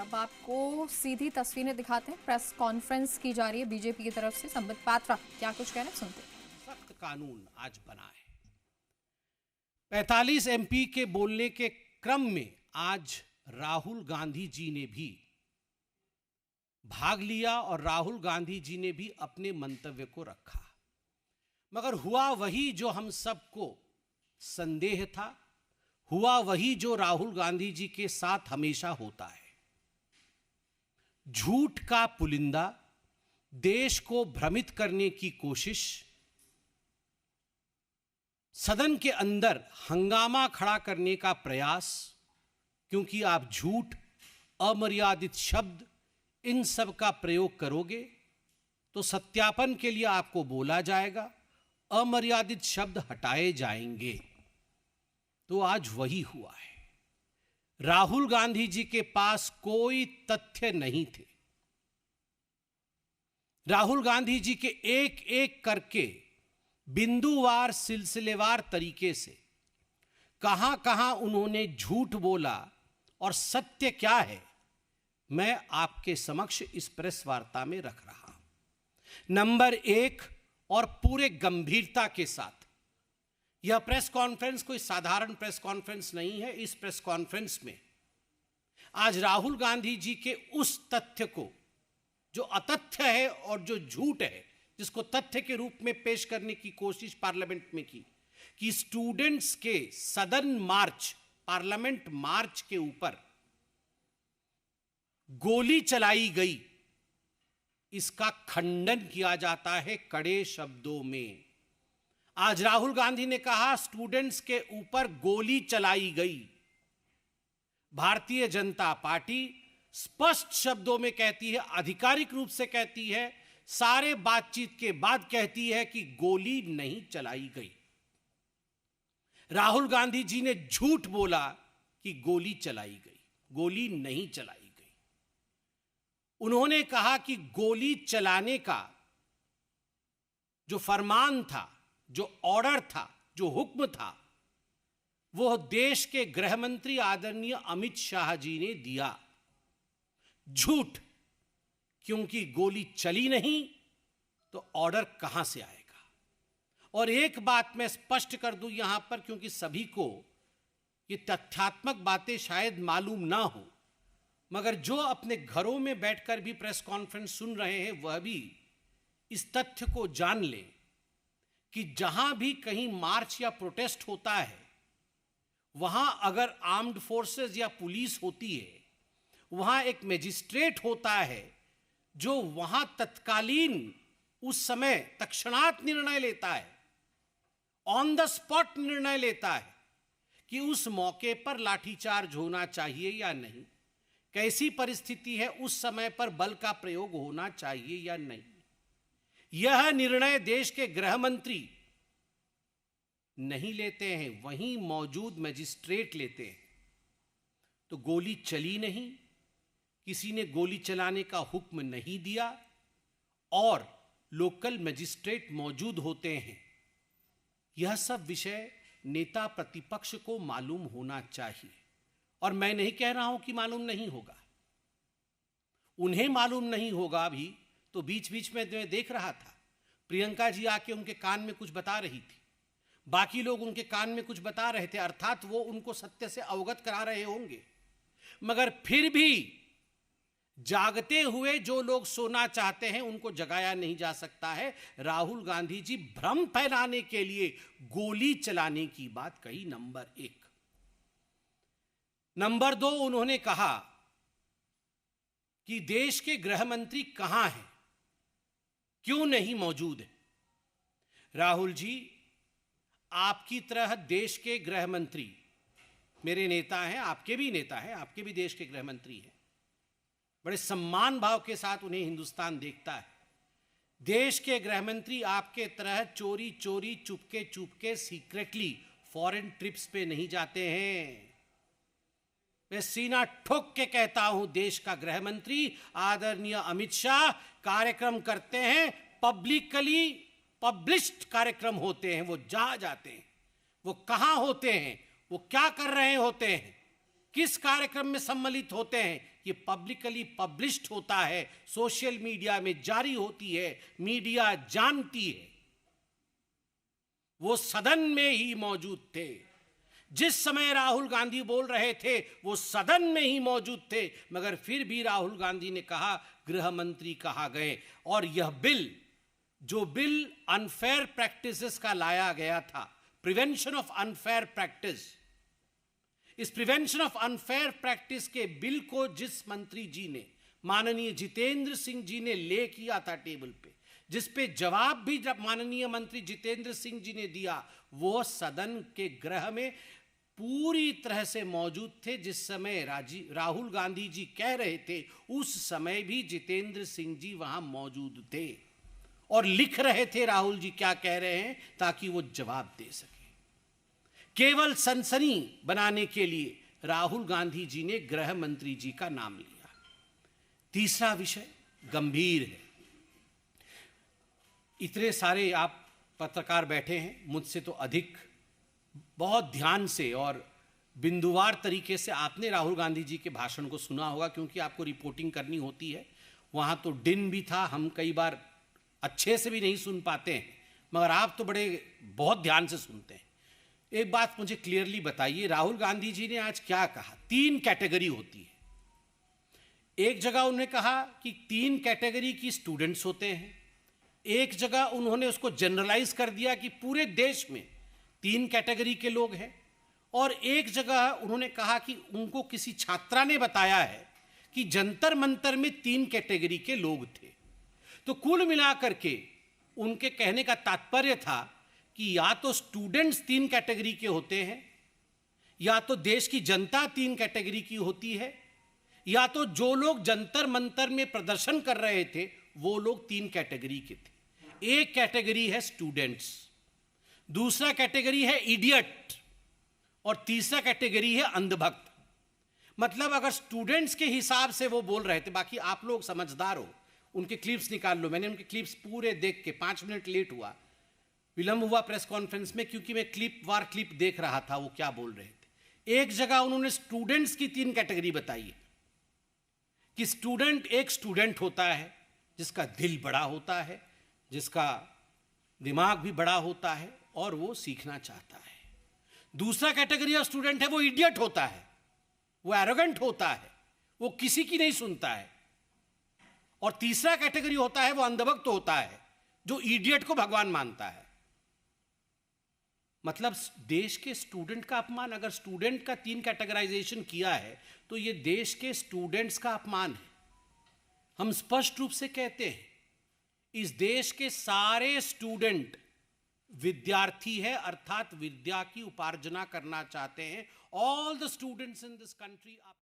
अब आपको सीधी तस्वीरें दिखाते हैं। प्रेस कॉन्फ्रेंस की जा रही है बीजेपी की तरफ से। संबित पात्रा क्या कुछ कह रहे हैं, सुनते हैं। सख्त कानून आज बना है। 45 एमपी के बोलने के क्रम में आज राहुल गांधी जी ने भी भाग लिया और राहुल गांधी जी ने भी अपने मंतव्य को रखा, मगर हुआ वही जो हम सबको संदेह था, हुआ वही जो राहुल गांधी जी के साथ हमेशा होता है। झूठ का पुलिंदा, देश को भ्रमित करने की कोशिश, सदन के अंदर हंगामा खड़ा करने का प्रयास, क्योंकि आप झूठ, अमर्यादित शब्द, इन सब का प्रयोग करोगे तो सत्यापन के लिए आपको बोला जाएगा, अमर्यादित शब्द हटाए जाएंगे। तो आज वही हुआ है। राहुल गांधी जी के पास कोई तथ्य नहीं थे। राहुल गांधी जी के एक एक करके बिंदुवार, सिलसिलेवार तरीके से कहां कहां उन्होंने झूठ बोला और सत्य क्या है, मैं आपके समक्ष इस प्रेस वार्ता में रख रहा हूं। नंबर एक, और पूरे गंभीरता के साथ, यह प्रेस कॉन्फ्रेंस कोई साधारण प्रेस कॉन्फ्रेंस नहीं है। इस प्रेस कॉन्फ्रेंस में आज राहुल गांधी जी के उस तथ्य को, जो अतथ्य है और जो झूठ है, जिसको तथ्य के रूप में पेश करने की कोशिश पार्लियामेंट में की, कि स्टूडेंट्स के सदन मार्च, पार्लियामेंट मार्च के ऊपर गोली चलाई गई, इसका खंडन किया जाता है कड़े शब्दों में। आज राहुल गांधी ने कहा स्टूडेंट्स के ऊपर गोली चलाई गई। भारतीय जनता पार्टी स्पष्ट शब्दों में कहती है, आधिकारिक रूप से कहती है, सारे बातचीत के बाद कहती है कि गोली नहीं चलाई गई। राहुल गांधी जी ने झूठ बोला कि गोली चलाई गई, गोली नहीं चलाई गई। उन्होंने कहा कि गोली चलाने का जो फरमान था, जो ऑर्डर था, जो हुक्म था, वो देश के गृह मंत्री आदरणीय अमित शाह जी ने दिया। झूठ, क्योंकि गोली चली नहीं तो ऑर्डर कहां से आएगा। और एक बात मैं स्पष्ट कर दूं यहां पर, क्योंकि सभी को ये तथ्यात्मक बातें शायद मालूम ना हो, मगर जो अपने घरों में बैठकर भी प्रेस कॉन्फ्रेंस सुन रहे हैं वह भी इस तथ्य को जान लें कि जहां भी कहीं मार्च या प्रोटेस्ट होता है, वहां अगर आर्म्ड फोर्सेस या पुलिस होती है, वहां एक मजिस्ट्रेट होता है जो वहां तत्कालीन, उस समय तत्क्षणात निर्णय लेता है, ऑन द स्पॉट निर्णय लेता है कि उस मौके पर लाठीचार्ज होना चाहिए या नहीं, कैसी परिस्थिति है, उस समय पर बल का प्रयोग होना चाहिए या नहीं। यह निर्णय देश के गृह मंत्री नहीं लेते हैं, वहीं मौजूद मजिस्ट्रेट लेते हैं। तो गोली चली नहीं, किसी ने गोली चलाने का हुक्म नहीं दिया और लोकल मजिस्ट्रेट मौजूद होते हैं। यह सब विषय नेता प्रतिपक्ष को मालूम होना चाहिए, और मैं नहीं कह रहा हूं कि मालूम नहीं होगा। उन्हें मालूम नहीं होगा भी, तो बीच बीच में मैं देख रहा था प्रियंका जी आके उनके कान में कुछ बता रही थी, बाकी लोग उनके कान में कुछ बता रहे थे, अर्थात वो उनको सत्य से अवगत करा रहे होंगे। मगर फिर भी जागते हुए जो लोग सोना चाहते हैं उनको जगाया नहीं जा सकता है। राहुल गांधी जी भ्रम फैलाने के लिए गोली चलाने की बात कही, नंबर एक। नंबर दो, उन्होंने कहा कि देश के गृह मंत्री कहां हैं, क्यों नहीं मौजूद है। राहुल जी, आपकी तरह देश के गृह मंत्री मेरे नेता हैं, आपके भी नेता हैं, आपके भी देश के गृह मंत्री हैं। बड़े सम्मान भाव के साथ उन्हें हिंदुस्तान देखता है। देश के गृह मंत्री आपके तरह चोरी चोरी, Chupke Chupke, secretly foreign trips पे नहीं जाते हैं। मैं सीना ठोक के कहता हूं, देश का गृह मंत्री आदरणीय अमित शाह कार्यक्रम करते हैं, पब्लिकली पब्लिश्ड कार्यक्रम होते हैं। वो जहां जाते हैं, वो कहां होते हैं, वो क्या कर रहे होते हैं, किस कार्यक्रम में सम्मिलित होते हैं, ये पब्लिकली पब्लिश्ड होता है, सोशल मीडिया में जारी होती है, मीडिया जानती है। वो सदन में ही मौजूद थे। जिस समय राहुल गांधी बोल रहे थे वो सदन में ही मौजूद थे, मगर फिर भी राहुल गांधी ने कहा गृह मंत्री कहाँ गए। और यह बिल, जो बिल अनफेयर प्रैक्टिसेस का लाया गया था, प्रिवेंशन ऑफ अनफेयर प्रैक्टिस, इस प्रिवेंशन ऑफ अनफेयर प्रैक्टिस के बिल को जिस मंत्री जी ने, माननीय जितेंद्र सिंह जी ने ले किया था टेबल पे, जिस पे जवाब भी जब माननीय मंत्री जितेंद्र सिंह जी ने दिया, वो सदन के गृह में पूरी तरह से मौजूद थे। जिस समय राहुल गांधी जी कह रहे थे उस समय भी जितेंद्र सिंह जी वहां मौजूद थे और लिख रहे थे राहुल जी क्या कह रहे हैं ताकि वो जवाब दे सके। केवल सनसनी बनाने के लिए राहुल गांधी जी ने गृह मंत्री जी का नाम लिया। तीसरा विषय गंभीर है। इतने सारे आप पत्रकार बैठे हैं, मुझसे तो अधिक बहुत ध्यान से और बिंदुवार तरीके से आपने राहुल गांधी जी के भाषण को सुना होगा, क्योंकि आपको रिपोर्टिंग करनी होती है। वहाँ तो दिन भी था, हम कई बार अच्छे से भी नहीं सुन पाते हैं, मगर आप तो बहुत ध्यान से सुनते हैं। एक बात मुझे क्लियरली बताइए, राहुल गांधी जी ने आज क्या कहा? 3 कैटेगरी होती है। एक जगह उन्होंने कहा कि 3 कैटेगरी की स्टूडेंट्स होते हैं, एक जगह उन्होंने उसको जनरलाइज कर दिया कि पूरे देश में 3 कैटेगरी के लोग हैं, और एक जगह उन्होंने कहा कि उनको किसी छात्रा ने बताया है कि जंतर मंतर में 3 कैटेगरी के लोग थे। तो कुल मिलाकर के उनके कहने का तात्पर्य था कि या तो स्टूडेंट्स 3 कैटेगरी के होते हैं, या तो देश की जनता 3 कैटेगरी की होती है, या तो जो लोग जंतर मंतर में प्रदर्शन कर रहे थे वो लोग 3 कैटेगरी के थे। एक कैटेगरी है स्टूडेंट्स, दूसरा कैटेगरी है इडियट, और तीसरा कैटेगरी है अंधभक्त। मतलब अगर स्टूडेंट्स के हिसाब से वो बोल रहे थे, बाकी आप लोग समझदार हो, उनके क्लिप्स निकाल लो। मैंने उनके क्लिप्स पूरे देख के 5 मिनट लेट हुआ, विलंब हुआ प्रेस कॉन्फ्रेंस में, क्योंकि मैं क्लिप देख रहा था वो क्या बोल रहे थे। एक जगह उन्होंने स्टूडेंट्स की 3 कैटेगरी बताई है कि एक स्टूडेंट होता है जिसका दिल बड़ा होता है, जिसका दिमाग भी बड़ा होता है और वो सीखना चाहता है। दूसरा कैटेगरी ऑफ स्टूडेंट है वो इडियट होता है, वो एरोगेंट होता है, वो किसी की नहीं सुनता है। और तीसरा कैटेगरी होता है वो अंधभक्त होता है, जो इडियट को भगवान मानता है। मतलब देश के स्टूडेंट का अपमान, अगर स्टूडेंट का 3 कैटेगराइजेशन किया है तो ये देश के स्टूडेंट्स का अपमान है। हम स्पष्ट रूप से कहते हैं इस देश के सारे स्टूडेंट विद्यार्थी है, अर्थात विद्या की उपार्जना करना चाहते हैं। All the students in this country